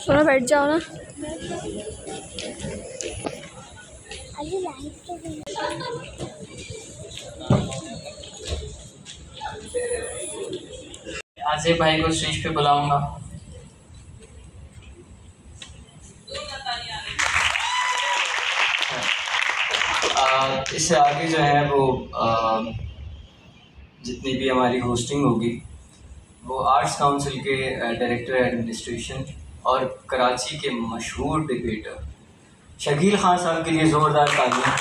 सोना बैठ जाओ ना। आसिफ भाई को स्टेज पे बुलाऊंगा। इससे आगे जो है वो जितनी भी हमारी होस्टिंग होगी वो आर्ट्स काउंसिल के डायरेक्टर एडमिनिस्ट्रेशन और कराची के मशहूर डिबेटर शकील खान साहब के लिए ज़ोरदार तालियां।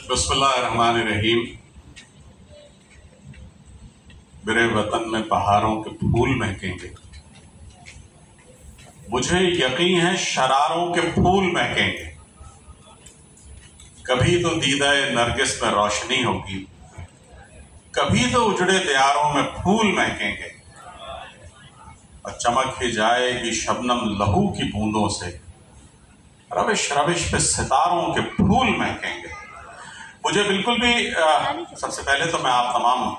बिस्मिल्लाहिर्रहमानिर्रहीम। मेरे वतन में पहाड़ों के फूल महकेंगे, मुझे यकीन है शरारों के फूल महकेंगे। कभी तो दीदाए नरगिस में रोशनी होगी, कभी तो उजड़े दियारों में फूल महकेंगे। और चमक ही जाएगी शबनम लहू की बूंदों से, रविश रविश पे सितारों के फूल महकेंगे। मुझे बिल्कुल भी सबसे पहले तो मैं आप तमाम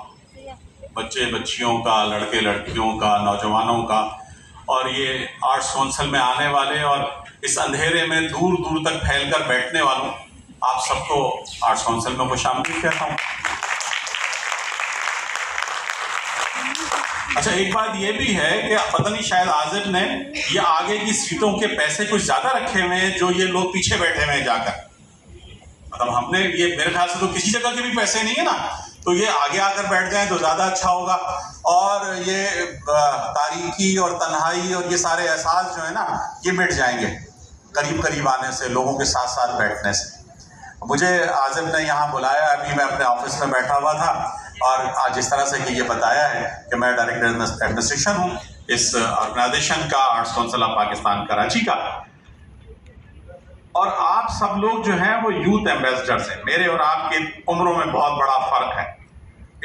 बच्चे बच्चियों का, लड़के लड़कियों का, नौजवानों का और ये आर्ट्स काउंसिल में आने वाले और इस अंधेरे में दूर दूर तक फैलकर बैठने वालों, आप सबको आर्ट्स काउंसिल में खुशामदीद कहता हूँ। अच्छा, एक बात ये भी है कि पता नहीं शायद आज़िब ने ये आगे की सीटों के पैसे कुछ ज्यादा रखे हुए हैं जो ये लोग पीछे बैठे हुए हैं जाकर। मतलब हमने ये, मेरे ख्याल से तो किसी जगह के भी पैसे नहीं है ना, तो ये आगे आकर बैठ जाएं तो ज़्यादा अच्छा होगा। और ये तारीकी और तन्हाई और ये सारे एहसास जो है ना, ये मिट जाएंगे करीब करीब आने से, लोगों के साथ साथ बैठने से। मुझे आज़िब ने यहाँ बुलाया, अभी मैं अपने ऑफिस में बैठा हुआ था और आज जिस तरह से कि ये बताया है कि मैं डायरेक्टर एडमिनिस्ट्रेशन हूँ इस ऑर्गेनाइजेशन का, arts council of Pakistan Karachi का। और आप सब लोग जो हैं वो यूथ एम्बेसडर्स हैं। मेरे और आपकी उम्रों में बहुत बड़ा फर्क है,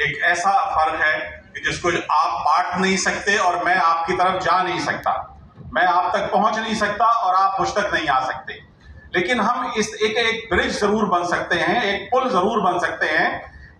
एक ऐसा फर्क है कि जिसको आप बांट नहीं सकते और मैं आपकी तरफ जा नहीं सकता, मैं आप तक पहुंच नहीं सकता और आप मुझ तक नहीं आ सकते। लेकिन हम इस एक ब्रिज जरूर बन सकते हैं, एक पुल जरूर बन सकते हैं,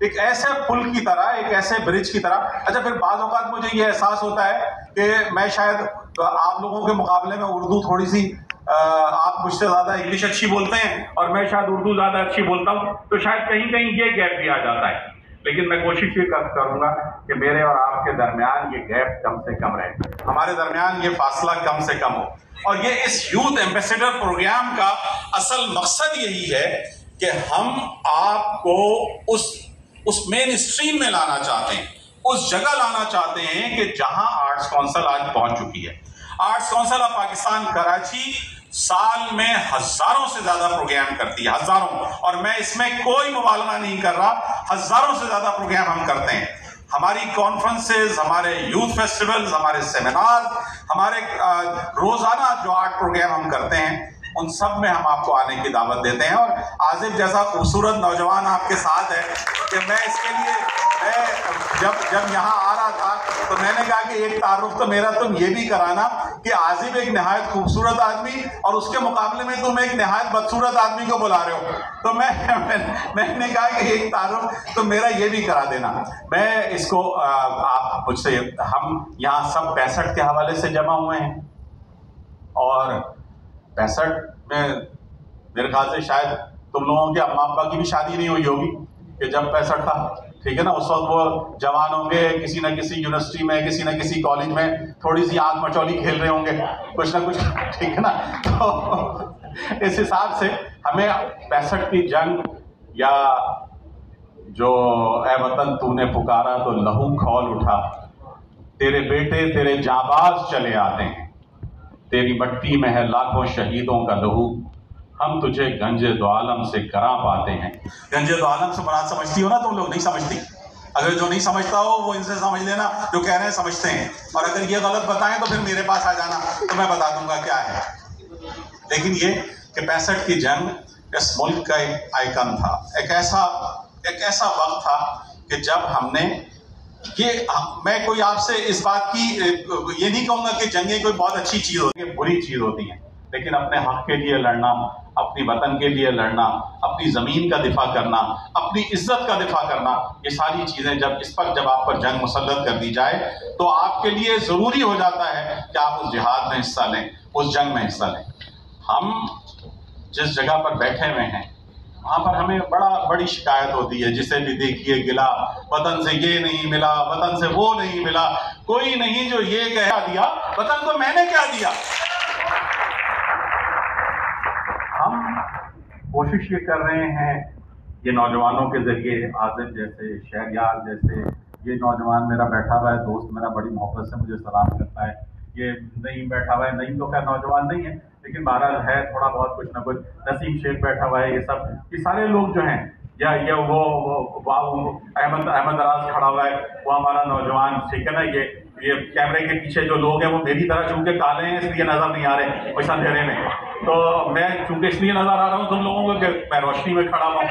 एक ऐसे पुल की तरह, एक ऐसे ब्रिज की तरह। अच्छा, फिर बाज़ औक़ात मुझे ये एहसास होता है कि मैं शायद आप लोगों के मुकाबले में उर्दू थोड़ी सी, आप मुझसे ज़्यादा इंग्लिश अच्छी बोलते हैं और मैं शायद उर्दू ज़्यादा अच्छी बोलता हूँ, तो शायद कहीं कहीं ये गैप भी आ जाता है। लेकिन मैं कोशिश ये करूँगा कि मेरे और आपके दरमियान ये गैप कम से कम रहे, हमारे दरमियान ये फासला कम से कम हो। और ये इस यूथ एम्बेसडर प्रोग्राम का असल मकसद यही है कि हम आपको उस मेन स्ट्रीम में लाना चाहते हैं, उस जगह लाना चाहते हैं कि जहां आर्ट्स काउंसिल आज पहुंच चुकी है। Arts council of Pakistan Karachi साल में हजारों से ज्यादा प्रोग्राम करती है, हजारों, और मैं इसमें कोई मुबालगा नहीं कर रहा, हजारों से ज्यादा प्रोग्राम हम करते हैं। हमारी कॉन्फ्रेंसेस, हमारे यूथ फेस्टिवल्स, हमारे सेमिनार, हमारे रोजाना जो आर्ट प्रोग्राम हम करते हैं, उन सब में हम आपको आने की दावत देते हैं। और आज़िब जैसा खूबसूरत नौजवान आपके साथ है कि मैं इसके लिए, मैं जब यहाँ आ रहा था तो मैंने कहा कि एक तारुफ तो मेरा तुम ये भी कराना कि आज़िब एक नहायत खूबसूरत आदमी और उसके मुकाबले में तुम एक नहायत बदसूरत आदमी को बुला रहे हो, तो मैंने कहा कि एक तारुफ तो मेरा ये भी करा देना। मैं इसको आप मुझसे, हम यहाँ सब 65 के हवाले से जमा हुए हैं और 65 में मेरे ख्याल से शायद तुम लोगों के अम्मा अब्बा की भी शादी नहीं हुई होगी कि जब 65 था, ठीक है ना। उस वक्त वो जवान होंगे, किसी न किसी यूनिवर्सिटी में, किसी न किसी कॉलेज में थोड़ी सी आंख मचौली खेल रहे होंगे, कुछ ना कुछ, ठीक है ना। तो इस हिसाब से हमें 65 की जंग, या जो ए वतन तूने पुकारा तो लहू खौल उठा, तेरे बेटे तेरे जाबाज चले आते हैं, तेरी मट्टी में है लाखों शहीदों का लहू, हम तुझे गंजे दो आलम से करा पाते हैं। गंजे दो आलम से मुराद समझती हो ना तुम लोग? नहीं समझती? अगर जो नहीं समझता हो वो इनसे समझ लेना, जो कह रहे हैं समझते हैं, और अगर ये गलत बताएं तो फिर मेरे पास आ जाना, तो मैं बता दूंगा क्या है। लेकिन ये कि 65 की जंग इस मुल्क का एक आइकन था, एक ऐसा वक्त था कि जब हमने ये, मैं कोई आपसे इस बात की ये नहीं कहूँगा कि जंगें कोई बहुत अच्छी चीज़ होती है, बुरी चीज़ होती हैं, लेकिन अपने हक के लिए लड़ना, अपनी वतन के लिए लड़ना, अपनी ज़मीन का दिफा करना, अपनी इज्जत का दिफा करना, ये सारी चीज़ें जब आप पर जंग मुसल्लत कर दी जाए तो आपके लिए ज़रूरी हो जाता है कि आप उस जिहाद में हिस्सा लें, उस जंग में हिस्सा लें। हम जिस जगह पर बैठे हुए हैं वहाँ पर हमें बड़ी शिकायत होती है, जिसे भी देखिए गिला, वतन से ये नहीं मिला, वतन से वो नहीं मिला, कोई नहीं जो ये कह दिया, वतन को मैंने क्या दिया। हम कोशिश ये कर रहे हैं, ये नौजवानों के जरिए, आसिफ जैसे, शहरयार जैसे, ये नौजवान मेरा बैठा हुआ है दोस्त, मेरा बड़ी मोहब्बत से मुझे सलाम करता है, ये नहीं बैठा हुआ है, नहीं तो खैर नौजवान नहीं है लेकिन बहरहाल है थोड़ा बहुत कुछ ना कुछ, नसीम शेख बैठा हुआ है, ये सारे लोग जो हैं, या वो अहमद अराज खड़ा हुआ है, वो हमारा नौजवान, ठीक है ना। ये कैमरे के पीछे जो लोग हैं वो मेरी तरह चूंकि काले हैं इसलिए नजर नहीं आ रहे वैसा अंधेरे में, तो मैं चूंकि इसलिए नजर आ रहा हूँ तुम लोगों को कि मैं रोशनी में खड़ा हूँ।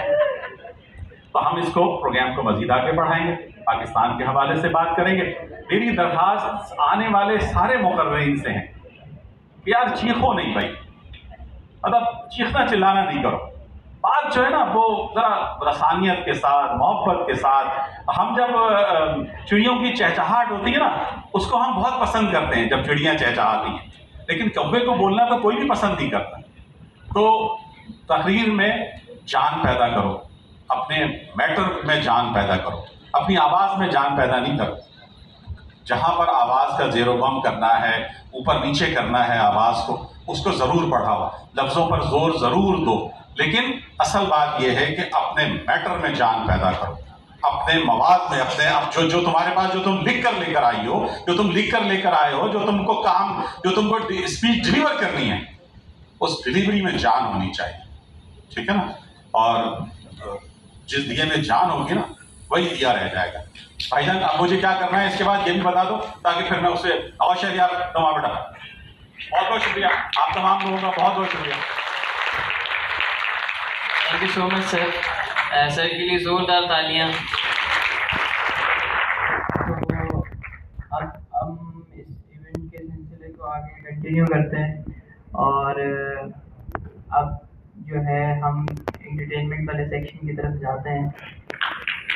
तो हम इसको प्रोग्राम को मजीद आगे बढ़ाएंगे, पाकिस्तान के हवाले से बात करेंगे। मेरी दरखास्त आने वाले सारे मुकर्ररीन से है कि यार चीखो नहीं भाई, मतलब चीखना चिल्लाना नहीं करो, बात जो है ना वो जरा रसानियत के साथ, मोहब्बत के साथ। हम जब चिड़ियों की चहचहाहट होती है ना उसको हम बहुत पसंद करते हैं, जब चिड़ियाँ चहचहाती हैं, लेकिन कौवे को बोलना तो कोई भी पसंद नहीं करता। तो तकरीर में जान पैदा करो, अपने मैटर में जान पैदा करो, अपनी आवाज़ में जान पैदा नहीं करो। जहाँ पर आवाज़ का ज़ेरो बम करना है, ऊपर नीचे करना है आवाज़ को, उसको ज़रूर बढ़ाओ, लफ्ज़ों पर जोर ज़रूर दो, लेकिन असल बात यह है कि अपने मैटर में जान पैदा करो, अपने मवाद में, अपने अब जो तुम्हारे पास, जो तुम लिख कर लेकर आई हो, जो तुम लिख कर लेकर आए हो, जो तुमको स्पीच डिलीवर करनी है, उस डिलीवरी में जान होनी चाहिए, ठीक है ना। और जिस दिए में जान होगी ना वही दिया रह जाएगा। भाईजान अब मुझे क्या करना है इसके बाद ये भी बता दो, ताकि फिर मैं उससे और शहरियार तमा बेटा, बहुत बहुत शुक्रिया आप तमाम लोगों का, बहुत बहुत शुक्रिया। Thank you so much sir, sir के लिए ज़ोरदार तालियां। तो अब हम इस इवेंट के सिलसिले को आगे कंटिन्यू करते हैं और अब जो है हम एंटरटेनमेंट वाले सेक्शन की तरफ जाते हैं।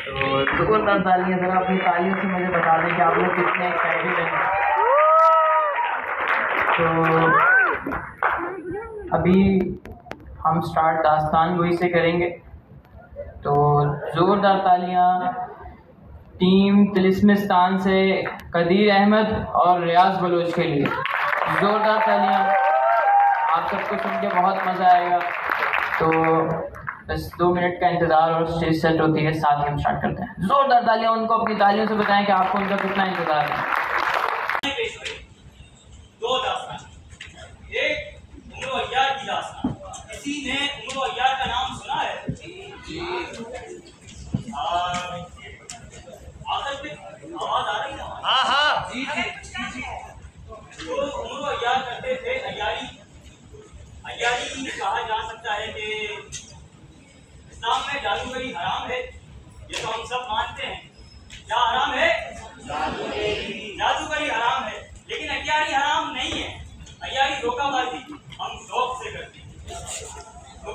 तो ज़ोरदार तालियां, ज़रा अपनी तालियों से मुझे बता दें कि आप लोग कितने एक्साइटेड हैं। तो अभी हम स्टार्ट दास्तान गोई से करेंगे, तो ज़ोरदार तालियां टीम तिलिस्मिस्तान से कदीर अहमद और रियाज बलोच के लिए, ज़ोरदार तालियां। आप सबको सुन के बहुत मज़ा आएगा। तो बस 2 मिनट का इंतज़ार और स्टेज सेट होती है, साथ ही हम स्टार्ट करते हैं। ज़ोरदार तालियां उनको अपनी तालियों से बताएं कि आपको उनका कितना इंतज़ार है। दो दास्तान, एक उमर वैयार की दास्तान। किसी ने उमर वैयार का नाम सुना है? आवाज आ रही है? हाँ हाँ जी जी जी। तो उमर वैयार करते थे अय्यारी। अय्यारी कहा जा सकता है कि इस्लाम में जादूगरी हराम है, ये तो हम सब मानते हैं। क्या हराम है? जादूगरी हराम है, लेकिन अय्यारी हराम नहीं है। अय्यारी धोखाबाजी हम शौक से करते हैं। तो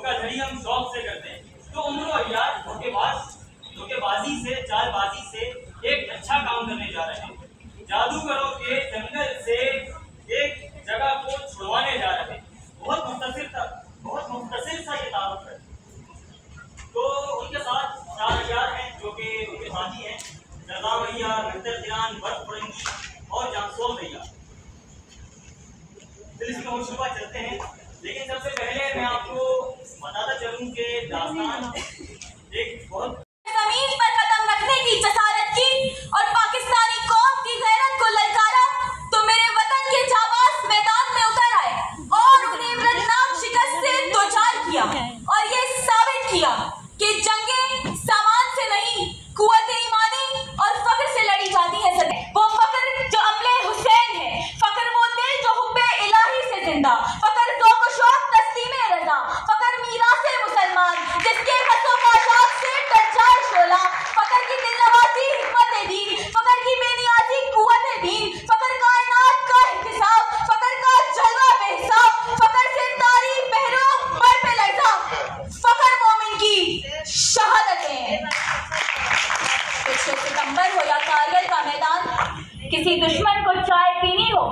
किसी दुश्मन को चाय पीनी हो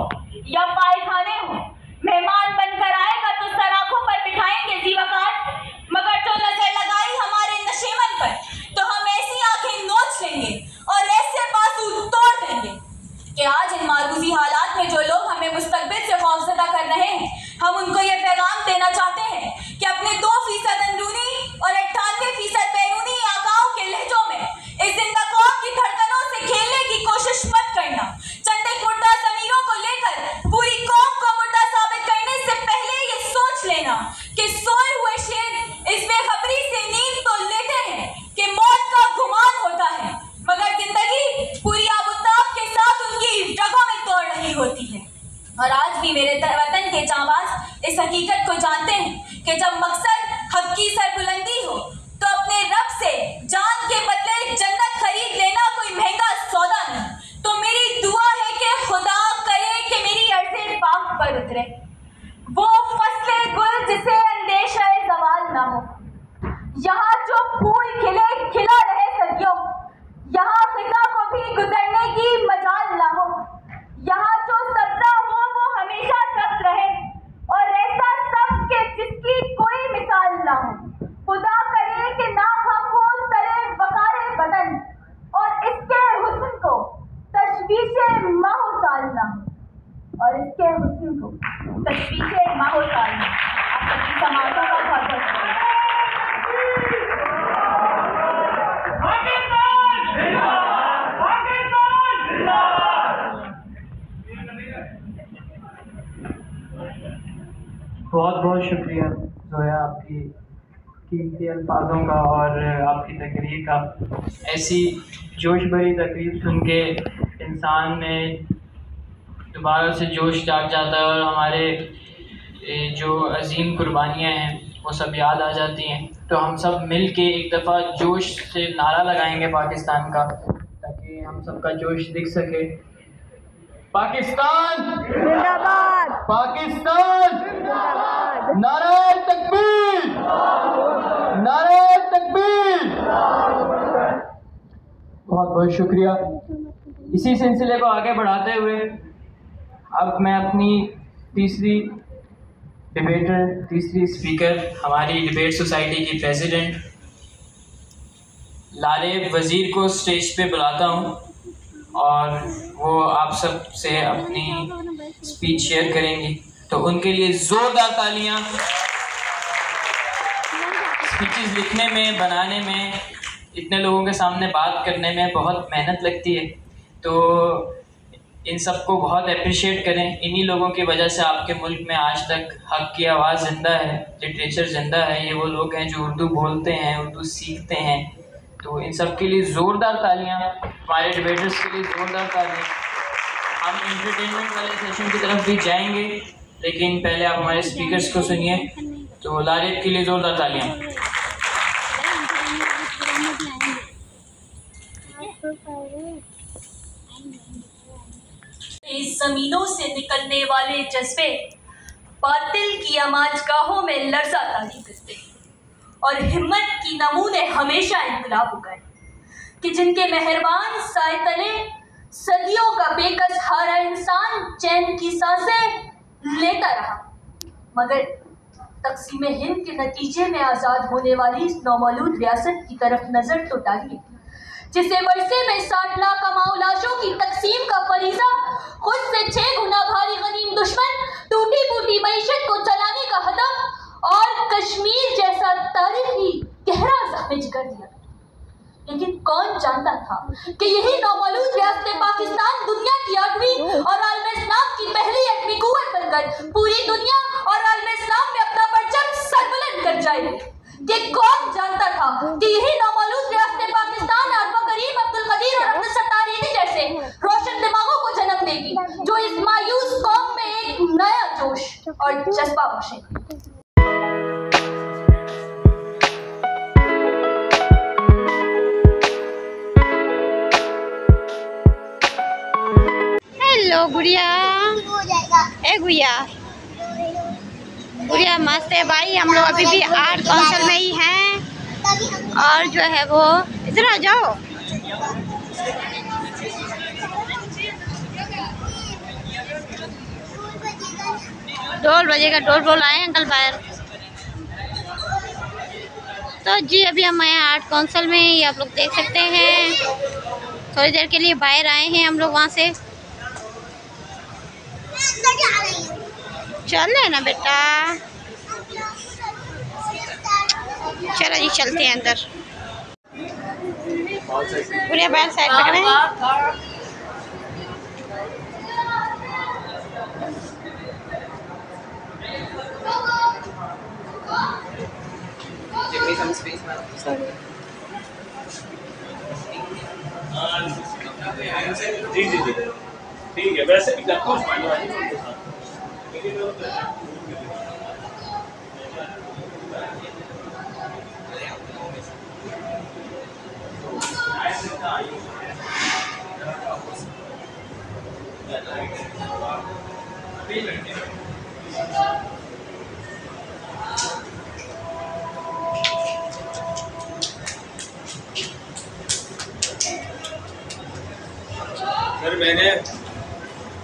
या पायखाने हो, मेहमान बनकर आएगा तो सराखों पर बिठाएंगे जीवकार, मगर जो नजर लगाई हमारे नशेमन पर तो हम ऐसी आंखें नोच लेंगे और ऐसे बाजू तोड़ देंगे कि आज इन मारूजी हालात में जो लोग हमें मुस्तकबिल से खौफजदा कर रहे हैं, हम उनको ये पैगाम देना चाहते हैं कि अपने 2% अंदरूनी और 98% बैरूनी आकाओं के लहजों में इस जिंदा कौम की धड़कनों से खेलने की कोशिश मत करना। चंद एक मुर्दा ज़मीरों को लेकर पूरी कौम को मुर्दा साबित करने से पहले ये सोच लेना कि सोए हुए शेर इस बेखबरी से नींद तो लेते हैं कि मौत का गुमान होता है, मगर जिंदगी पूरी आबुताब के साथ उनकी रगों में तोड़ रही होती है। और आज भी मेरे वतन के जांबाज इस हकीकत को जानते हैं कि जब मकसद हक की सरबुलंदी हो तो अपने रब से जान के बदले जन्नत खरीद लेना कोई महंगा सौदा नहीं। तो मेरी दुआ है कि खुदा करे कि मेरी अर्ज़े पाक पर उतरे वो फसले गुल जिसे अंदेशा ज़वाल ना हो। यहाँ जो फूल खिले खिला रहे सदियों, यहाँ खिजा को भी गुजरने की मजाल ना हो। यहाँ जो सब्जा हो वो हमेशा सब्ज रहे और ऐसा सब्ज के जिसकी कोई मिसाल ना हो। खुदा करे कि ना हम हो सरे वकारे बदन और इसके हुस्न को तशवीशे माहौसाल ना हो, और इसके हुस्न को तशवीशे माहौसाल ना। आप सबकी समातों का बहुत बहुत शुक्रिया। बहुत बहुत शुक्रिया जोया आपकी कीमती अल्फाजों का और आपकी तकरीर का। ऐसी जोश भरी तकरीर सुन के इंसान में दोबारा से जोश जाग जाता है और हमारे जो अजीम कुर्बानियाँ हैं वो सब याद आ जाती हैं। तो हम सब मिल के एक दफ़ा जोश से नारा लगाएंगे पाकिस्तान का, ताकि हम सब का जोश दिख सके। पाकिस्तान जिंदाबाद, पाकिस्तान जिंदाबाद, नारे तकबीर, नारे तकबीर। बहुत बहुत शुक्रिया। इसी सिलसिले को आगे बढ़ाते हुए अब मैं अपनी तीसरी डिबेटर, तीसरी स्पीकर, हमारी डिबेट सोसाइटी की प्रेसिडेंट लारेब वज़ीर को स्टेज पे बुलाता हूँ और वो आप सब से अपनी स्पीच शेयर करेंगी। तो उनके लिए ज़ोरदार तालियां। स्पीचेस लिखने में, बनाने में, इतने लोगों के सामने बात करने में बहुत मेहनत लगती है, तो इन सबको बहुत अप्रिशिएट करें। इन्हीं लोगों की वजह से आपके मुल्क में आज तक हक़ की आवाज़ ज़िंदा है, लिटरेचर ज़िंदा है। ये वो लोग हैं जो उर्दू बोलते हैं, उर्दू सीखते हैं। तो इन सब के लिए ज़ोरदार तालियां, हमारे डिबेटर्स के लिए ज़ोरदार तालियां। हम एंटरटेनमेंट वाले सेशन की तरफ भी जाएंगे, लेकिन पहले आप हमारे स्पीकर्स को सुनिए। तो लारेब के लिए ज़ोरदार तालियां। इस ज़मीनों से निकलने वाले जज्बे बातिल की आमाजगाहों में लर्ज़ा तारी करते हैं और हिम्मत की नमूने हमेशा इनकलाब हो गए कि जिनके मेहरबान साए तले सदियों का बेकस हारा इंसान चैन की सांसें लेता रहा, मगर तक़सीम हिंद के नतीजे में आज़ाद होने वाली इस नौमौलूद रियासत की तरफ नज़र तो डालिए, जिसे वर्षे में 60 लाख अमाओ लाशों की तकसीम का फरीज़ा खुद से 6 गुना भारी गनीम दुश्मन टूटी फूटी मईशत को चलाने का हदफ और कश्मीर जैसा तारीखी गहरा ज़ख्म जिगर दिया। लेकिन कौन जानता था कि यही नौमौलूद रियासत पाकिस्तान दुनिया की 8वीं और आलम इस्लाम की पहली एटमी कुव्वत बनकर पूरी दुनिया और आलम इस्लाम में अपना परचम सरबुलंद कर जाएगी। कि कौन जानता था कि यही नौमौलूद रियासत पाकिस्तान अरब करीम, अब्दुल कदीर और अब्दुल सत्तार जैसे रोशन दिमागों को जन्म देगी, जो इस मायूस कौम में एक नया जोश और जज्बा बख्शेगी। हेलो गुड़िया, ए गुड़िया, गुड़िया मस्त है भाई। हम लोग अभी भी आर्ट काउंसिल में ही हैं और जो है वो इधर आ जाओ। ढोल बजेगा, ढोल आए अंकल बाहर। तो जी अभी हम आए आर्ट काउंसिल में, ये आप लोग देख सकते हैं। थोड़ी देर के लिए बाहर आए हैं हम लोग वहाँ से। चल रहे ना बेटा, चलो जी चलते हैं अंदर। पूरे बैल साइड पकड़े हैं। जी जी जी ठीक है, वैसे भी करता हूँ सर।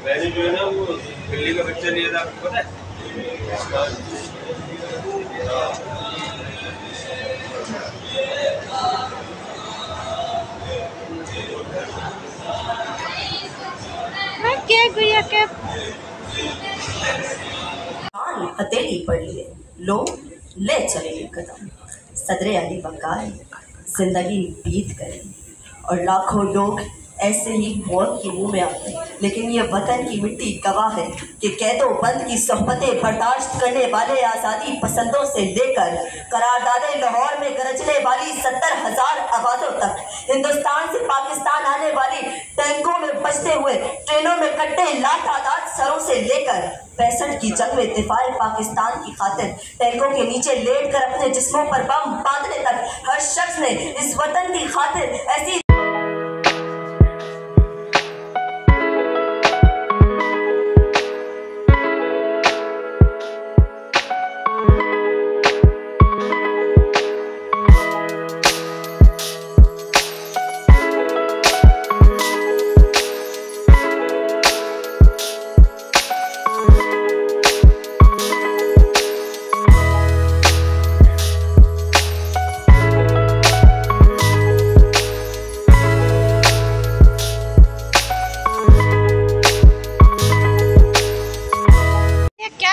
मैंने जो है ना वो बिल्ली का बच्चा लिया था, आपको पता है? क्या गुड़िया क्या हथेली पड़ लिए लो ले चले कदम। सदरे अली बंगाल जिंदगी बीत गई और लाखों लोग ऐसे ही मौत के मुंह में आते, लेकिन ये वतन की मिट्टी गवाह है कि कैदों बंद की सोहबतें बर्दाश्त करने वाले आज़ादी पसंदों से लेकर करारदादे लाहौर में गरजने वाली 70,000 आवाज़ों तक, हिंदुस्तान से पाकिस्तान आने वाली टैंकों में बजते हुए ट्रेनों में कट्टे लातादाद सरों से लेकर 65 की जंग में दिफाए पाकिस्तान की खातिर टैंकों के नीचे लेट कर अपने जिस्मों पर बम बांधने तक हर शख्स ने इस वतन की खातिर ऐसी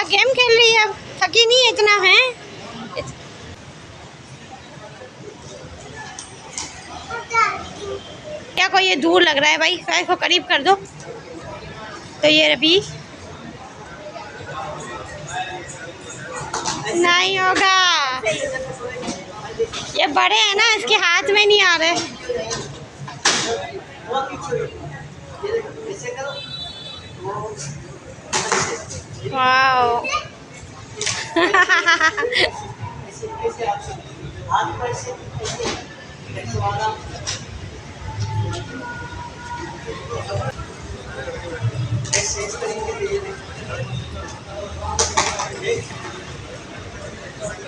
गेम खेल रही है, थकी नहीं है इतना है। क्या कोई ये दूर लग रहा है भाई, साइज को करीब कर दो। तो ये अभी नहीं होगा, ये बड़े हैं ना, इसके हाथ में नहीं आ रहे। वाओ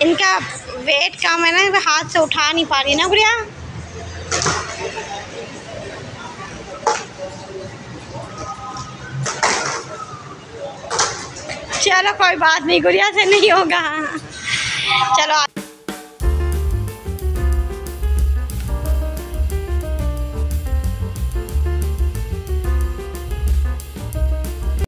इनका वेट कम है ना, हाथ से उठा नहीं पा रही ना गुड़िया। चलो कोई बात नहीं, गुड़िया से नहीं होगा। चलो